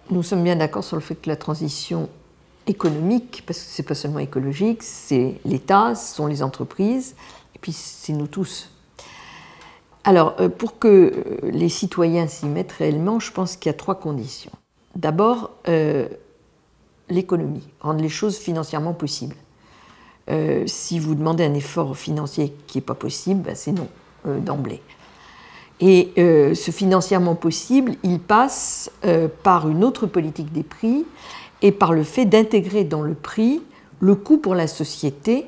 nous sommes bien d'accord sur le fait que la transition économique, parce que ce n'est pas seulement écologique, c'est l'État, ce sont les entreprises, et puis c'est nous tous. Alors, pour que les citoyens s'y mettent réellement, je pense qu'il y a 3 conditions. D'abord, l'économie, rendre les choses financièrement possibles. Si vous demandez un effort financier qui n'est pas possible, ben c'est non, d'emblée. Et ce financièrement possible, il passe par une autre politique des prix et par le fait d'intégrer dans le prix le coût pour la société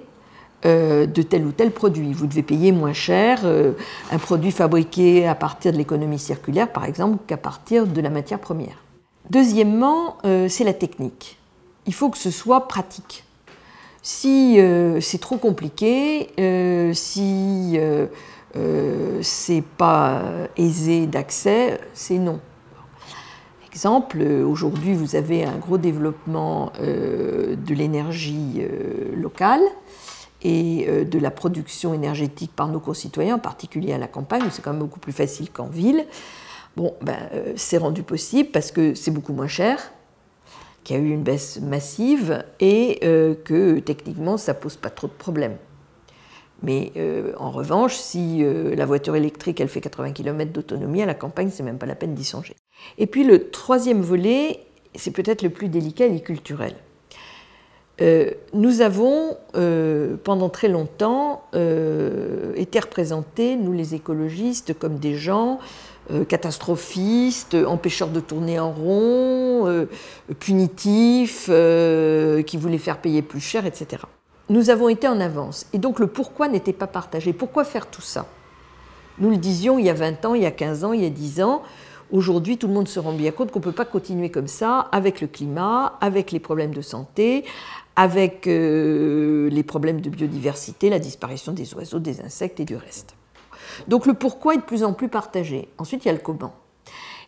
de tel ou tel produit. Vous devez payer moins cher un produit fabriqué à partir de l'économie circulaire, par exemple, qu'à partir de la matière première. Deuxièmement, c'est la technique. Il faut que ce soit pratique. Si c'est trop compliqué, si c'est pas aisé d'accès, c'est non. Exemple, aujourd'hui vous avez un gros développement de l'énergie locale et de la production énergétique par nos concitoyens, en particulier à la campagne, où c'est quand même beaucoup plus facile qu'en ville. Bon, ben, c'est rendu possible parce que c'est beaucoup moins cher, qu'il y a eu une baisse massive et que techniquement ça pose pas trop de problèmes. Mais en revanche, si la voiture électrique elle fait 80 km d'autonomie, à la campagne, c'est même pas la peine d'y songer. Et puis le troisième volet, c'est peut-être le plus délicat, il est culturel. Nous avons, pendant très longtemps, été représentés, nous les écologistes, comme des gens catastrophistes, empêcheurs de tourner en rond, punitifs, qui voulaient faire payer plus cher, etc. Nous avons été en avance, et donc le pourquoi n'était pas partagé. Pourquoi faire tout ça? Nous le disions il y a 20 ans, il y a 15 ans, il y a 10 ans. Aujourd'hui, tout le monde se rend bien compte qu'on ne peut pas continuer comme ça, avec le climat, avec les problèmes de santé, avec les problèmes de biodiversité, la disparition des oiseaux, des insectes et du reste. Donc le pourquoi est de plus en plus partagé. Ensuite, il y a le comment.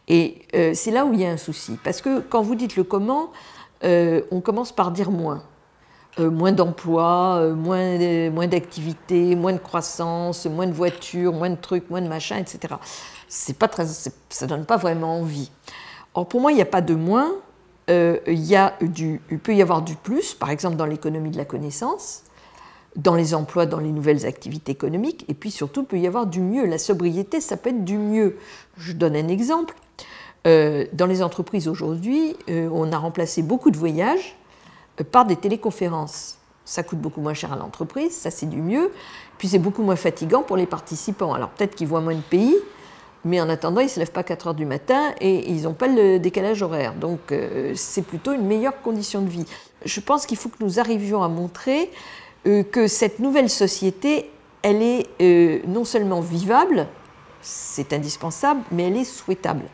Et c'est là où il y a un souci. Parce que quand vous dites le comment, on commence par dire moins. Moins d'emplois, moins d'activités, moins de croissance, moins de voitures, moins de trucs, moins de machins, etc. Ça ne donne pas vraiment envie. Or, pour moi, il n'y a pas de moins. Il peut y avoir du plus, par exemple dans l'économie de la connaissance, dans les emplois, dans les nouvelles activités économiques, et puis surtout, il peut y avoir du mieux. La sobriété, ça peut être du mieux. Je donne un exemple. Dans les entreprises aujourd'hui, on a remplacé beaucoup de voyages par des téléconférences. Ça coûte beaucoup moins cher à l'entreprise, ça c'est du mieux, puis c'est beaucoup moins fatigant pour les participants. Alors peut-être qu'ils voient moins de pays, mais en attendant, ils ne se lèvent pas à 4 heures du matin et ils n'ont pas le décalage horaire. Donc c'est plutôt une meilleure condition de vie. Je pense qu'il faut que nous arrivions à montrer que cette nouvelle société, elle est non seulement vivable, c'est indispensable, mais elle est souhaitable.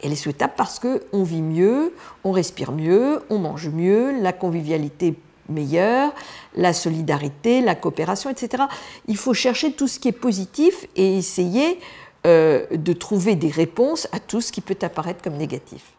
Elle est souhaitable parce qu'on vit mieux, on respire mieux, on mange mieux, la convivialité meilleure, la solidarité, la coopération, etc. Il faut chercher tout ce qui est positif et essayer de trouver des réponses à tout ce qui peut apparaître comme négatif.